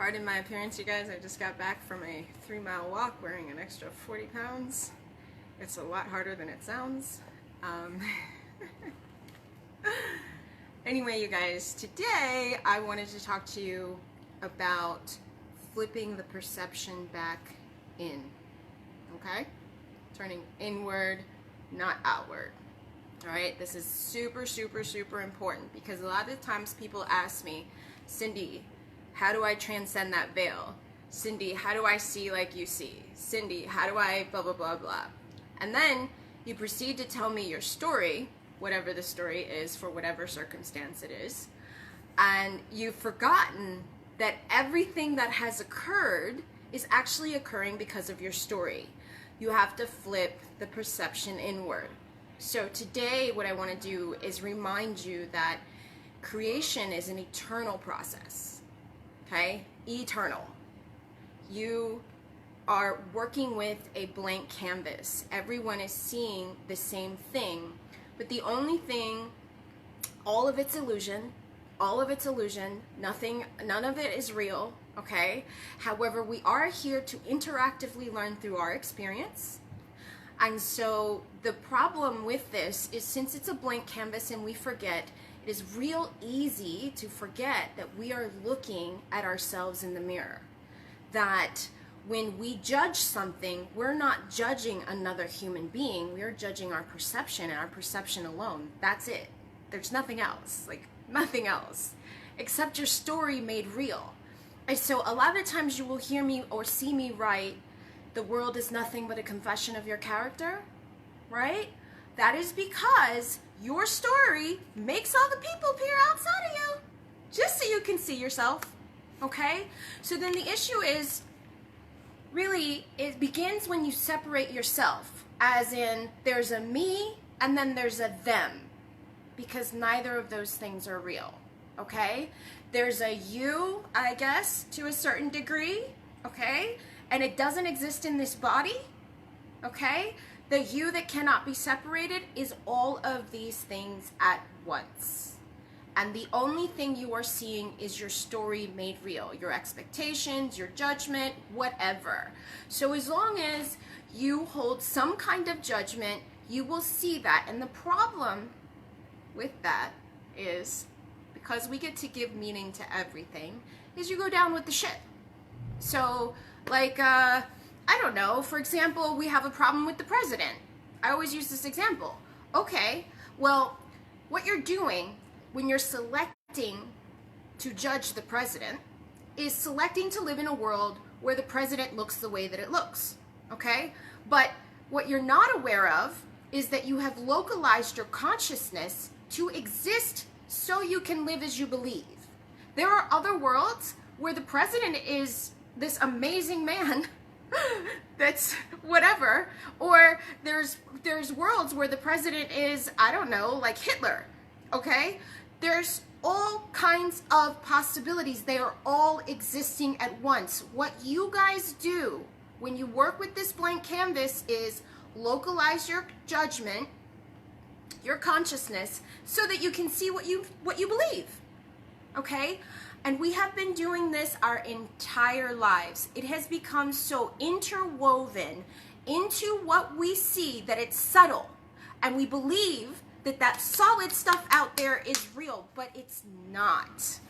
Pardon my appearance, you guys. I just got back from a 3-mile walk wearing an extra 40 pounds. It's a lot harder than it sounds. Anyway, you guys, today I wanted to talk to you about flipping the perception back in, okay? Turning inward, not outward. All right, this is super, super, super important because a lot of times people ask me, Cindy, how do I transcend that veil? Cindy, how do I see like you see? Cindy, how do I blah, blah, blah, blah? And then you proceed to tell me your story, whatever the story is for whatever circumstance it is, and you've forgotten that everything that has occurred is actually occurring because of your story. You have to flip the perception inward. So today what I want to do is remind you that creation is an eternal process, okay? Eternal. You are working with a blank canvas. Everyone is seeing the same thing, but the only thing, all of it's illusion, none of it is real, okay? However, we are here to interactively learn through our experience. And so the problem with this is since it's a blank canvas and we forget, it is real easy to forget that we are looking at ourselves in the mirror. That when we judge something, we're not judging another human being, we are judging our perception and our perception alone. That's it. There's nothing else, like nothing else, except your story made real. And so a lot of the times you will hear me or see me write, the world is nothing but a confession of your character, right? That is because your story makes all the people appear outside of you, just so you can see yourself, okay? So then the issue is, really, it begins when you separate yourself, as in there's a me and then there's a them, because neither of those things are real, okay? There's a you, I guess, to a certain degree, okay? And it doesn't exist in this body, okay? The you that cannot be separated is all of these things at once. And the only thing you are seeing is your story made real, your expectations, your judgment, whatever. So as long as you hold some kind of judgment, you will see that. And the problem with that is, because we get to give meaning to everything, is you go down with the ship. So, like, I don't know, for example, we have a problem with the president. I always use this example. Okay, well, what you're doing when you're selecting to judge the president is selecting to live in a world where the president looks the way that it looks, okay? But what you're not aware of is that you have localized your consciousness to exist so you can live as you believe. There are other worlds where the president is this amazing man that's whatever, or there's worlds where the president is, I don't know, like Hitler, okay? There's all kinds of possibilities. They are all existing at once. What you guys do when you work with this blank canvas is localize your judgment, your consciousness, so that you can see what you believe, okay? And we have been doing this our entire lives. It has become so interwoven into what we see that it's subtle. And we believe that that solid stuff out there is real, but it's not.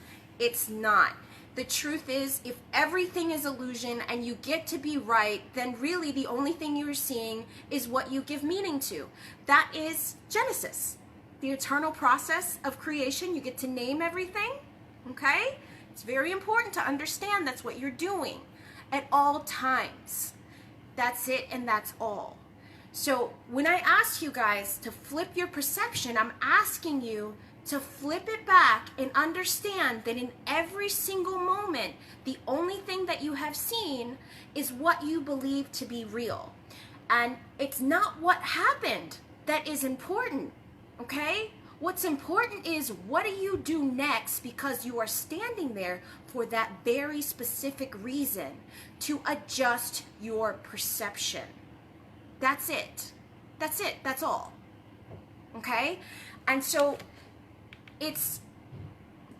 It's not. The truth is, if everything is illusion and you get to be right, then really the only thing you're seeing is what you give meaning to. That is Genesis, the eternal process of creation. You get to name everything. Okay? It's very important to understand that's what you're doing at all times. That's it and that's all. So when I ask you guys to flip your perception, I'm asking you to flip it back and understand that in every single moment, the only thing that you have seen is what you believe to be real. And it's not what happened that is important, okay? What's important is what do you do next, because you are standing there for that very specific reason, to adjust your perception. That's it. That's it. That's all. Okay? And so it's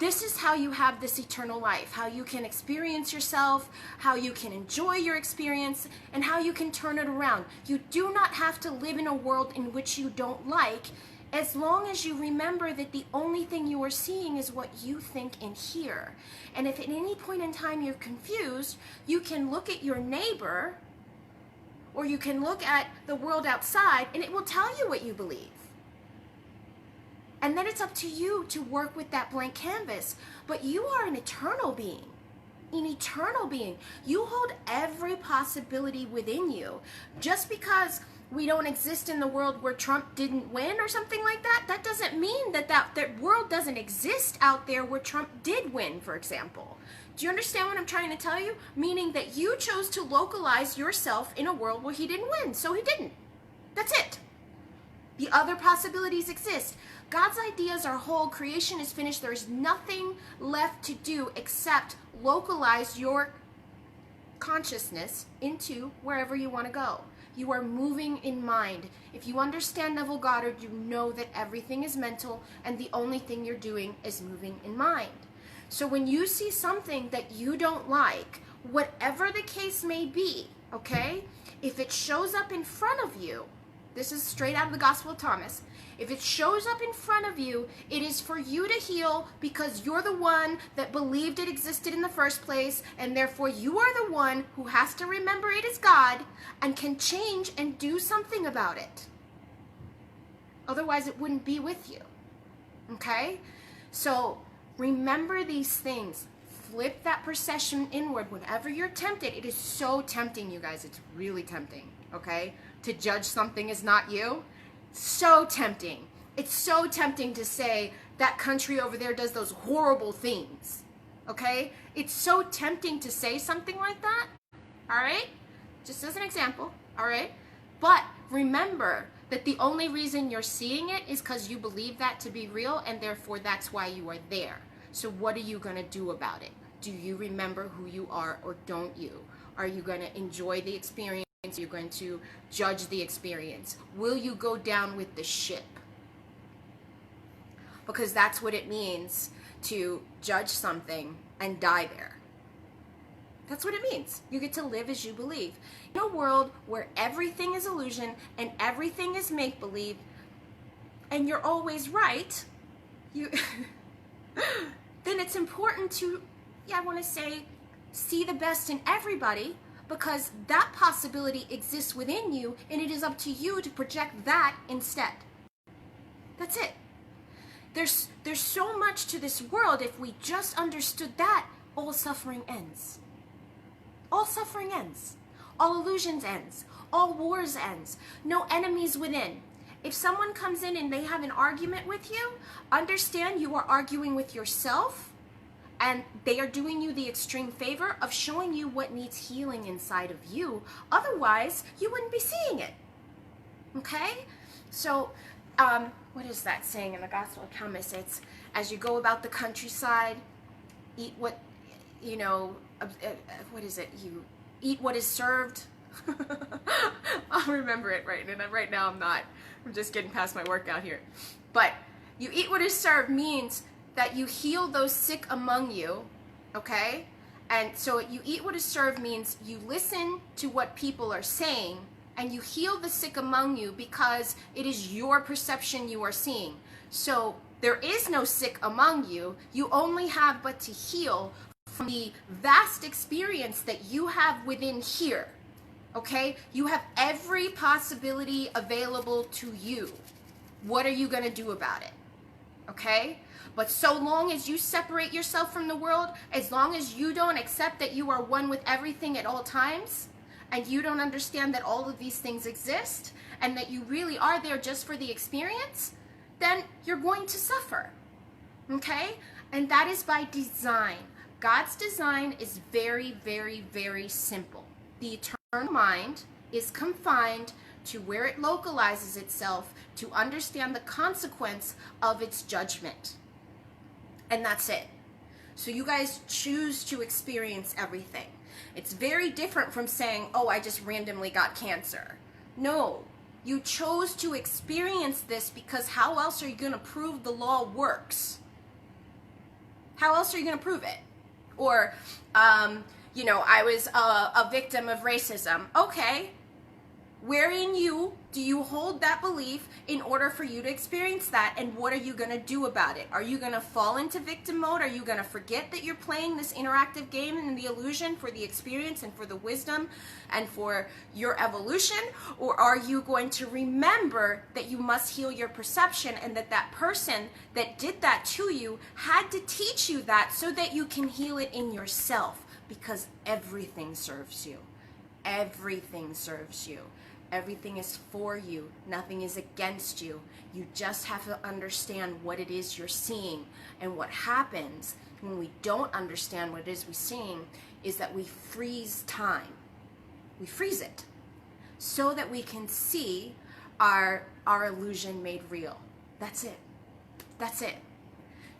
this is how you have this eternal life, how you can experience yourself, how you can enjoy your experience, and how you can turn it around. You do not have to live in a world in which you don't like, as long as you remember that the only thing you are seeing is what you think and hear. And if at any point in time you're confused, you can look at your neighbor, or you can look at the world outside, and it will tell you what you believe. And then it's up to you to work with that blank canvas. But you are an eternal being. An eternal being. You hold every possibility within you. Just because we don't exist in the world where Trump didn't win or something like that, that doesn't mean that world doesn't exist out there where Trump did win, for example. Do you understand what I'm trying to tell you? Meaning that you chose to localize yourself in a world where he didn't win, so he didn't. That's it. The other possibilities exist. God's ideas are whole. Creation is finished. There's nothing left to do except localize your consciousness into wherever you want to go. You are moving in mind. If you understand Neville Goddard, you know that everything is mental, and the only thing you're doing is moving in mind. So when you see something that you don't like, whatever the case may be, okay, if it shows up in front of you, this is straight out of the Gospel of Thomas. If it shows up in front of you, it is for you to heal, because you're the one that believed it existed in the first place, and therefore you are the one who has to remember it is God and can change and do something about it. Otherwise, it wouldn't be with you. Okay? So remember these things. Flip that perception inward whenever you're tempted. It is so tempting, you guys. It's really tempting, okay? To judge something is not you. So tempting. It's so tempting to say that country over there does those horrible things, okay? It's so tempting to say something like that, all right? Just as an example, all right? But remember that the only reason you're seeing it is because you believe that to be real, and therefore that's why you are there. So what are you going to do about it? Do you remember who you are, or don't you? Are you going to enjoy the experience? You're going to judge the experience. Will you go down with the ship? Because that's what it means to judge something and die there. That's what it means. You get to live as you believe. In a world where everything is illusion and everything is make-believe, and you're always right, then it's important to, I want to say, see the best in everybody, because that possibility exists within you, and it is up to you to project that instead. That's it. There's so much to this world. If we just understood that, all suffering ends. All suffering ends. All illusions ends. All wars ends. No enemies within. If someone comes in and they have an argument with you, understand you are arguing with yourself, and they are doing you the extreme favor of showing you what needs healing inside of you. Otherwise, you wouldn't be seeing it. Okay? So, what is that saying in the Gospel of Thomas? It's, as you go about the countryside, eat what, what is it? You eat what is served. I'll remember it right now I'm not. I'm just getting past my workout here. But you eat what is served means that you heal those sick among you, okay? And so you eat what is served means you listen to what people are saying, and you heal the sick among you because it is your perception you are seeing. So there is no sick among you. You only have but to heal from the vast experience that you have within here, okay? You have every possibility available to you. What are you going to do about it, okay? But so long as you separate yourself from the world, as long as you don't accept that you are one with everything at all times, and you don't understand that all of these things exist, and that you really are there just for the experience, then you're going to suffer, okay? And that is by design. God's design is very, very, very simple. The eternal mind is confined to where it localizes itself to understand the consequence of its judgment. And that's it. So you guys choose to experience everything. It's very different from saying, oh, I just randomly got cancer. No, you chose to experience this, because how else are you going to prove the law works? How else are you going to prove it? Or, you know, I was a victim of racism. Okay. Where in you do you hold that belief in order for you to experience that? And what are you going to do about it? Are you going to fall into victim mode? Are you going to forget that you're playing this interactive game and the illusion for the experience and for the wisdom and for your evolution? Or are you going to remember that you must heal your perception and that that person that did that to you had to teach you that so that you can heal it in yourself? Because everything serves you. Everything serves you. Everything is for you. Nothing is against you. You just have to understand what it is you're seeing. And what happens when we don't understand what it is we're seeing is that we freeze time. We freeze it so that we can see our illusion made real. That's it. That's it.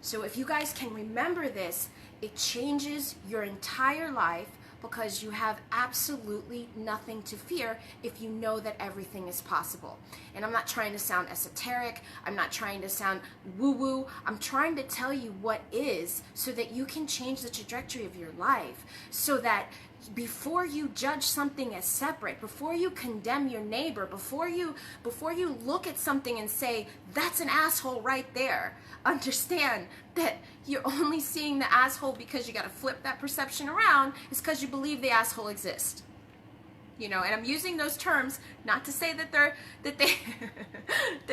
So if you guys can remember this, it changes your entire life, because you have absolutely nothing to fear if you know that everything is possible. And I'm not trying to sound esoteric. I'm not trying to sound woo-woo. I'm trying to tell you what is so that you can change the trajectory of your life, so that before you judge something as separate, before you condemn your neighbor, before you look at something and say, that's an asshole right there, understand that you're only seeing the asshole because you got to flip that perception around, is because you believe the asshole exists. You know, and I'm using those terms not to say that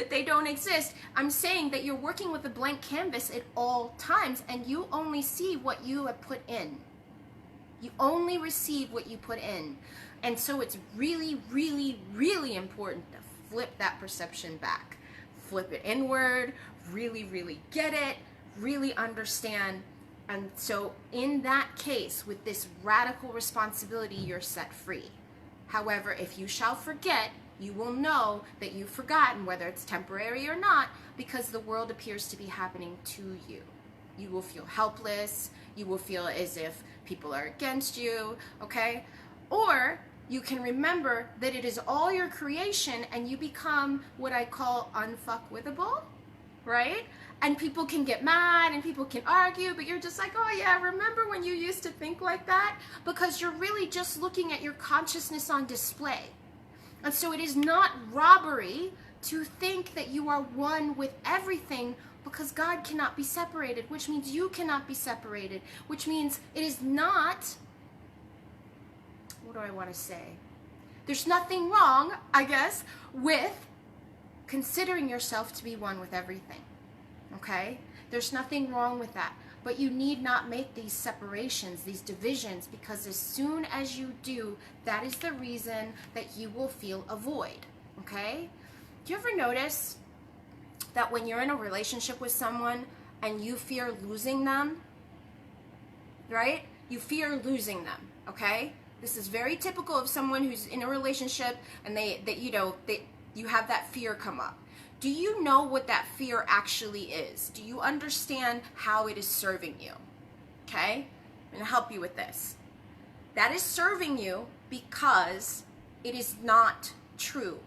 they don't exist. I'm saying that you're working with a blank canvas at all times, and you only see what you have put in. You only receive what you put in. And so it's really, really, really important to flip that perception back. Flip it inward, really, really get it, really understand. And so in that case, with this radical responsibility, you're set free. However, if you shall forget, you will know that you've forgotten, whether it's temporary or not, because the world appears to be happening to you. You will feel helpless. You will feel as if people are against you, okay? Or you can remember that it is all your creation, and you become what I call unfuckwithable, right? And people can get mad and people can argue, but you're just like, oh yeah, remember when you used to think like that? Because you're really just looking at your consciousness on display. And so it is not robbery to think that you are one with everything, because God cannot be separated, which means you cannot be separated, which means it is not, what do I want to say? There's nothing wrong, I guess, with considering yourself to be one with everything, okay? There's nothing wrong with that, but you need not make these separations, these divisions, because as soon as you do, that is the reason that you will feel a void, okay? Do you ever notice that when you're in a relationship with someone and you fear losing them, right? You fear losing them, okay? This is very typical of someone who's in a relationship and you have that fear come up. Do you know what that fear actually is? Do you understand how it is serving you? Okay? I'm going to help you with this. That is serving you because it is not true.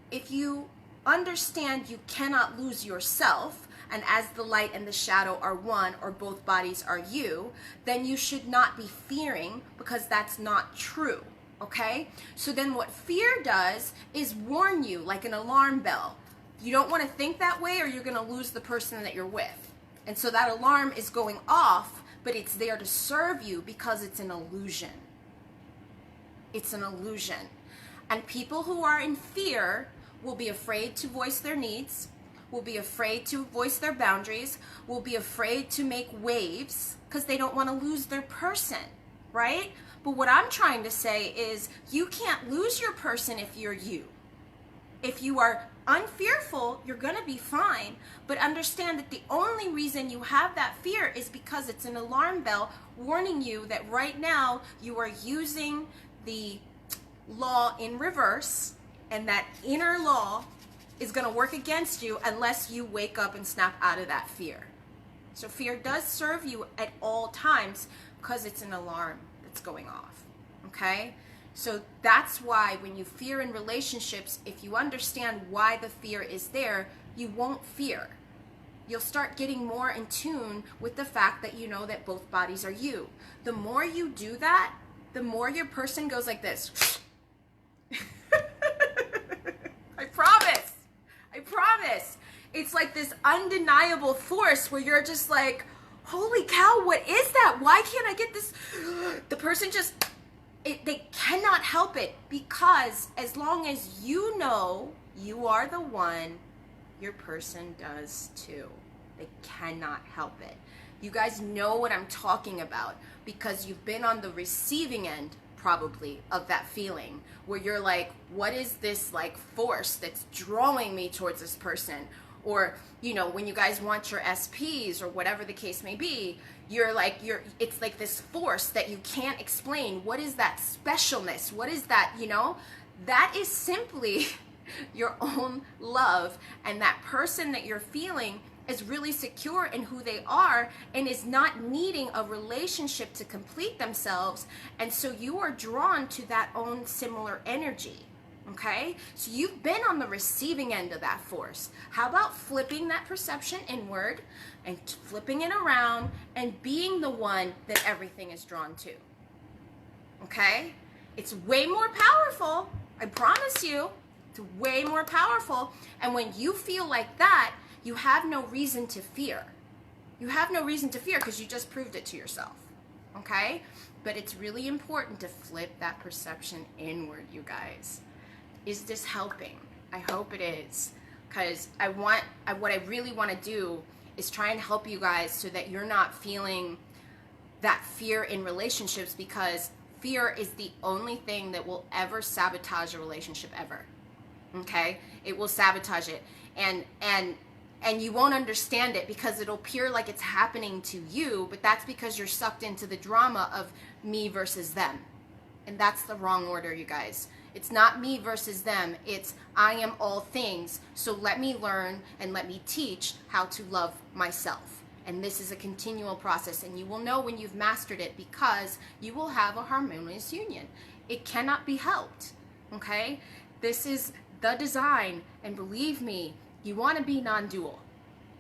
If you understand you cannot lose yourself, and as the light and the shadow are one, or both bodies are you, then you should not be fearing, because that's not true, okay? So then what fear does is warn you like an alarm bell. You don't want to think that way, or you're going to lose the person that you're with. And so that alarm is going off, but it's there to serve you because it's an illusion. It's an illusion. And people who are in fear will be afraid to voice their needs, will be afraid to voice their boundaries, will be afraid to make waves because they don't want to lose their person, right? But what I'm trying to say is you can't lose your person if you're you. If you are unfearful, you're going to be fine, but understand that the only reason you have that fear is because it's an alarm bell warning you that right now you are using the law in reverse, and that inner law is going to work against you unless you wake up and snap out of that fear. So fear does serve you at all times because it's an alarm that's going off, okay? So that's why when you fear in relationships, if you understand why the fear is there, you won't fear. you'll start getting more in tune with the fact that you know that both bodies are you. The more you do that, the more your person goes like this. I promise. I promise. It's like this undeniable force where you're just like, holy cow, what is that? Why can't I get this? The person just, they cannot help it, because as long as you know you are the one, your person does too. They cannot help it. You guys know what I'm talking about because you've been on the receiving end probably of that feeling where you're like, what is this like force that's drawing me towards this person? Or, you know, when you guys want your SPs or whatever the case may be, it's like this force that you can't explain. What is that specialness? What is that, you know? That is simply your own love, and that person that you're feeling is really secure in who they are and is not needing a relationship to complete themselves, and so you are drawn to that own similar energy. Okay, so you've been on the receiving end of that force. How about flipping that perception inward and flipping it around and being the one that everything is drawn to? Okay, it's way more powerful, I promise you. It's way more powerful. And when you feel like that, you have no reason to fear. You have no reason to fear because you just proved it to yourself. Okay? But it's really important to flip that perception inward, you guys. Is this helping? I hope it is. Because what I really want to do is try and help you guys so that you're not feeling that fear in relationships, because fear is the only thing that will ever sabotage a relationship ever. Okay, it will sabotage it, and you won't understand it because it'll appear like it's happening to you, but that's because you're sucked into the drama of me versus them, and that's the wrong order, you guys. It's not me versus them, it's I am all things, so let me learn and let me teach how to love myself. And this is a continual process, and you will know when you've mastered it because you will have a harmonious union. It cannot be helped, okay? This is the design, and believe me, you want to be non-dual.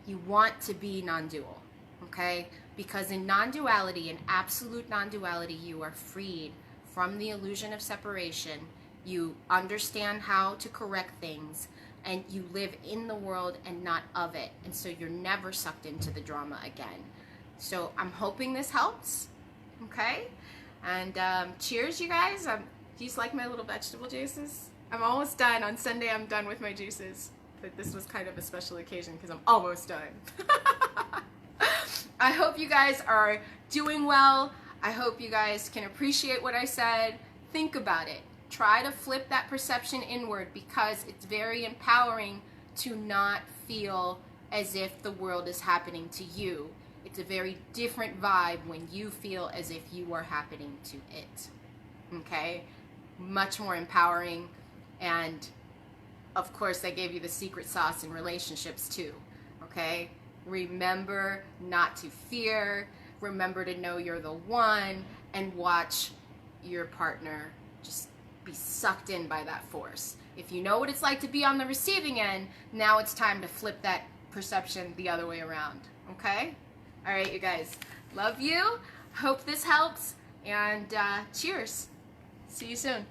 You want to be non-dual, okay? Because in non-duality, in absolute non-duality, you are freed from the illusion of separation. You understand how to correct things, and you live in the world and not of it. And so you're never sucked into the drama again. So I'm hoping this helps, okay? And cheers, you guys. Do you like my little vegetable juices? I'm almost done. On Sunday, I'm done with my juices. But this was kind of a special occasion because I'm almost done. I hope you guys are doing well. I hope you guys can appreciate what I said. Think about it. Try to flip that perception inward, because it's very empowering to not feel as if the world is happening to you. It's a very different vibe when you feel as if you are happening to it. Okay? Much more empowering. And of course, I gave you the secret sauce in relationships too. Okay? Remember not to fear. Remember to know you're the one, and watch your partner just be sucked in by that force. If you know what it's like to be on the receiving end, now it's time to flip that perception the other way around. Okay? All right, you guys. Love you. Hope this helps. And cheers. See you soon.